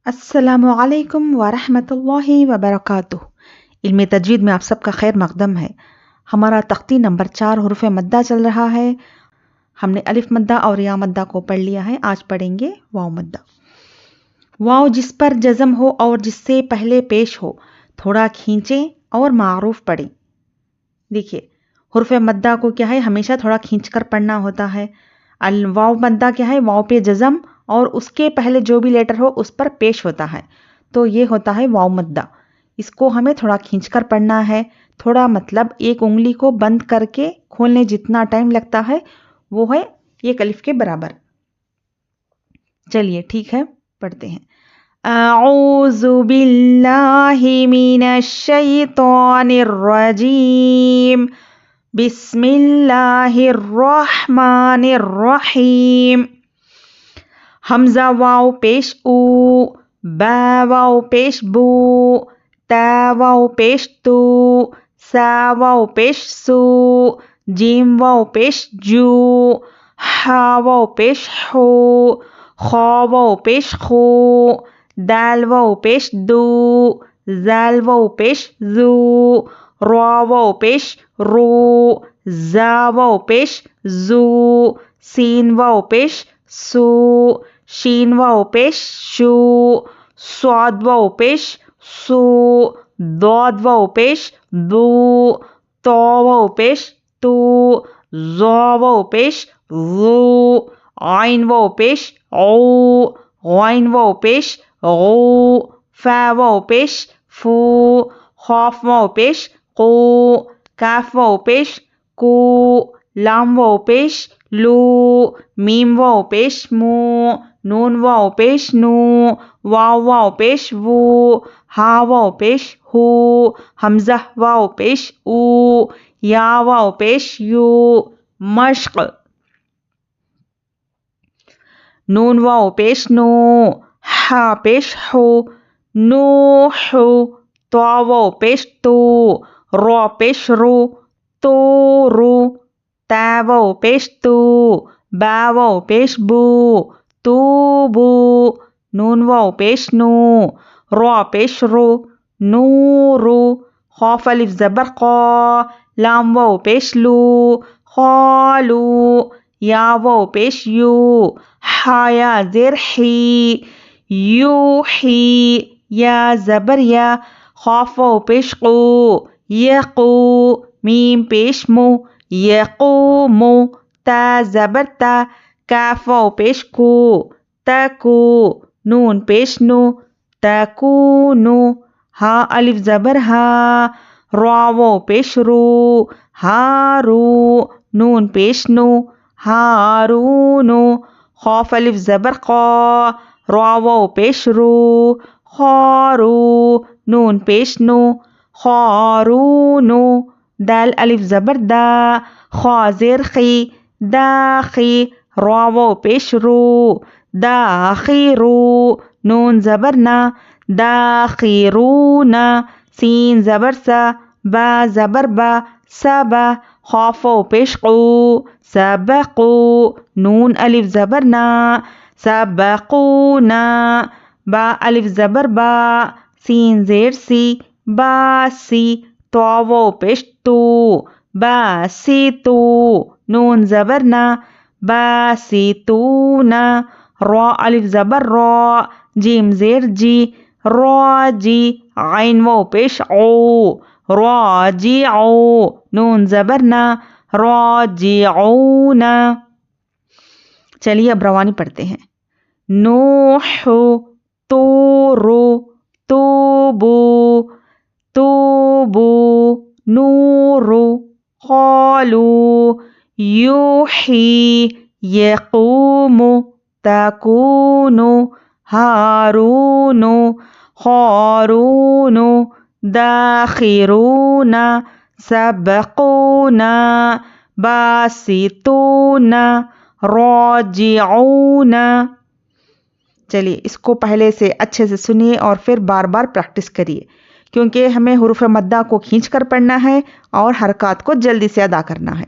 अस्सलामुअलैकुम वरहमतुल्लाहि वबरकातुह। इल्म तजवीद में आप सबका खैर मकदम है। हमारा तख्ती नंबर 4 हुरूफ मद्दा चल रहा है। हमने अलिफ मद्दा और या मद्दा को पढ़ लिया है। आज पढ़ेंगे वाव मद्दा। वाव जिस पर जज़म हो और जिससे पहले पेश हो, थोड़ा खींचें और मारूफ पढ़ें। देखिए, हुरूफ मद्दा को क्या है, हमेशा थोड़ा खींच कर पढ़ना होता है। वाव मद्दा क्या है, वाव पे जज़म और उसके पहले जो भी लेटर हो उस पर पेश होता है, तो ये होता है वाव मद्दा। इसको हमें थोड़ा खींचकर पढ़ना है। थोड़ा मतलब एक उंगली को बंद करके खोलने जितना टाइम लगता है वो है एक अलिफ के बराबर। चलिए ठीक है, पढ़ते हैं। अऊज़ु बिल्लाहि मिनश शैतानिर रजीम, बिस्मिल्लाहिर रहमानिर रहीम। हमजा वाव पेश ऊ, बा वाव पेश बू, ता वाव पेश तू, सा वाव पेश सू, जीम वाव पेश जू, हा वाव पेश हू, खा वाव पेश खू, दाल वाव पेश दू, जाल वाव पेश जू, रा वाव पेश रू, जा वाव पेश जू, सीन वाव पेश सू, शीन वाव पेश शू, स्वाद वाव पेश सू, दाद वाव पेश दू, तो वाव पेश तू, ज़ा वाव पेश ज़ू, आइन वाव पेश औ, गाइन वाव पेश गौ, फा वाव पेश फू, खाफ वाव पेश कू, काफ वाव पेश कू, लाम वाव पेश लू, मीम वाव पेश मू, नून वाव पेश नू, वाव वाव पेश वू, हा वाव पेश हू, हमजा वाव पेश ऊ, या वाव पेश यू, मश्क। नून वाव पेश नू, हा पेश हू, नू हू, तो वाव पेश तू, रो पेश रू, तो रू, ता वाव पेश तू, बा वाव पेश बू, तू बू, नून वाव पेश नू, रो पेश रू, नू रू, खौफ अलिफ ज़बर क़ा, लाम वाव पेश लू, खालू, या वाव पेश यू, हाया ज़ेर ही, यू ही, या ज़बर या, खौफ वाव पेश कू, यक़ू, मीम पेश मू, यक़ूमु, ता ज़बर ता, काफ वाव पेश कू, तकू, नून पेश नू, तकूनु, हा अलिफ ज़बर हा, रा वाव पेश रू, हारू, नून पेश नू, हारूनु, खौफ अलिफ ज़बर क़ा, रा वाव पेश रू, खारू, नून पेश नू, खारूनु, दाल अलिफ ज़बर दा, खा ज़ेर खी, दाखी, रा वाव पेश रू, दाखिरू, नून ज़बर ना, दाखिरूना, सीन ज़बर सा, बा ज़बर बा, सबा, खौफ वाव पेश कू, सबकू, नून अलिफ ज़बर ना, सबकूना, बा अलिफ ज़बर बा, सीन ज़ेर सी, बासी, तो वाव पेश तू, बासितू, नून ज़बर ना, बासितूना, रा अलिफ ज़बर रा, जीम ज़ेर जी, राजी, आइन वाव पेश औ, राजिऊ, नून ज़बर ना, राजिऊना। चलिए अब रवानी पढ़ते हैं। नूहु, तूरु, तूबू, तूबू, नूरु, क़ालू, यूही, यक़ूमु, तकूनु, हारूनु, खारूनु, दाखिरूना, सबकूना, बासितूना, राजिऊना। चलिए इसको पहले से अच्छे से सुनिए और फिर बार बार प्रैक्टिस करिए, क्योंकि हमें हुरूफ मद्दा को खींच कर पढ़ना है और हरकत को जल्दी से अदा करना है।